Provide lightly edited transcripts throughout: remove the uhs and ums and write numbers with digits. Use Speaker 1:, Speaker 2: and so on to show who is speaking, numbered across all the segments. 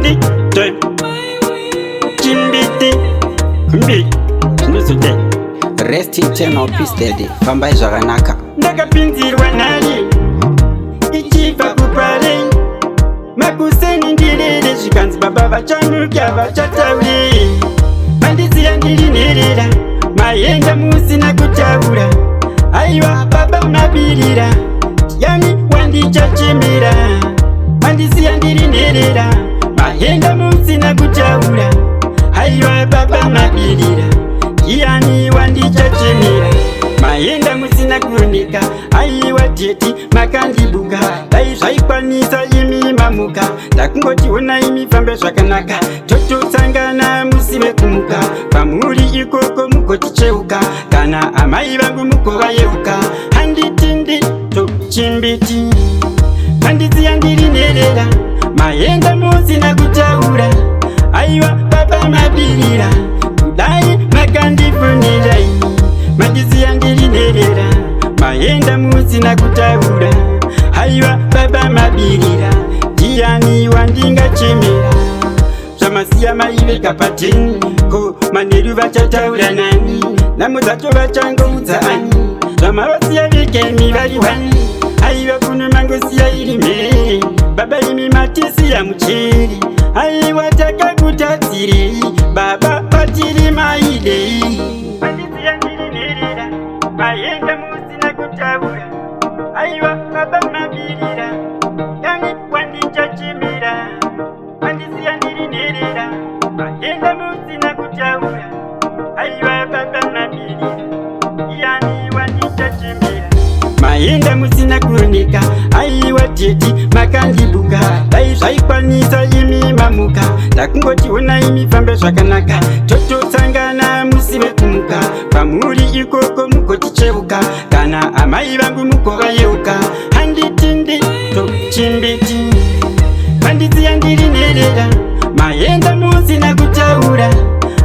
Speaker 1: Chimbiti, Chimbiti, Mbi, Nusute.
Speaker 2: Rest in channel peace daddy. Famba Jaranaka.
Speaker 1: Ndakapinzirwa nari ichiva kupare makuseni ndirere zvikanzi baba vachanukya vachataure mandisiya ndiri nherera maenda musina kutaura aiwa baba unabirira yani wandichachemera mandisiya ndiri nherera maenda musina kutaura aiwa baba unabirira yani wandichachemera maenda musina kuoneka aiwa teti makandibuka dai zvaikwanisa imi mamuka ndakungotiona imi fambe zvakanaka tototsangana musi wekumuka pamuri ikoko mugoticheuka kana amai vangu mugovayeuka handitindi tochimbiti handisiya ndiri nherera maenda musina kutaura aiwa baba mabirira kudai makandifunirai mandisiya ndiri nherera maenda musina kutaura haiwa baba mabirira ndiani wandingachemera zvamasiya maiveka pateni ko manheru vachataura nani namudzacho vachangoudza ani zvamavasiya vekemi vari wani aiwa kuno mangosiya iri mheri baba imi matisiya mucheri aiwa takakutadzirei baba patiri maidei mandisiya ndiri nherera maenda musina kutaura aiwa baba mabirira yani wandichachemera mandisiya ndiri nherera maenda musina kutaura aiwa baba mabirira yani wandichachemera maenda musina kuoneka aiwa teti makandibuka dai zvaikwanisa imi mamuka ndakungotiona imi fambe zvakanaka tototsangana musi wekumuka pamuri ikoko mugoticheuka kana amai vangu mugovayeuka handitindi tochimbiti mandisiya ndiri nherera maenda musina kutaura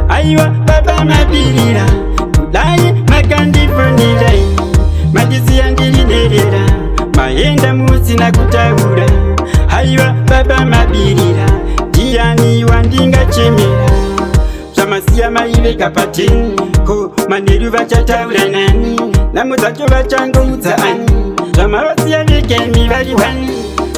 Speaker 1: aiwa baba mabirira kudai makandifunirai mandisiya ndiri nherera maenda musina kutaura aiwa baba mabirira ndiani wandingachemera zvamasiya maiveka pateni ko manheru vachataura nani namudzacho vachangoudza ani zvamavasiya vekemi vari wani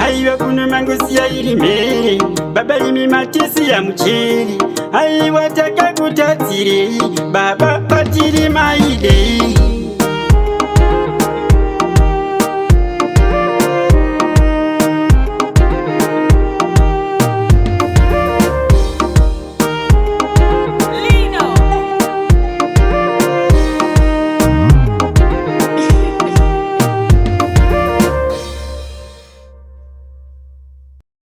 Speaker 1: aiwa kuno mangosiya iri mheri baba imi matisiya mucheri aiwa takakutadzirei baba patiri maidei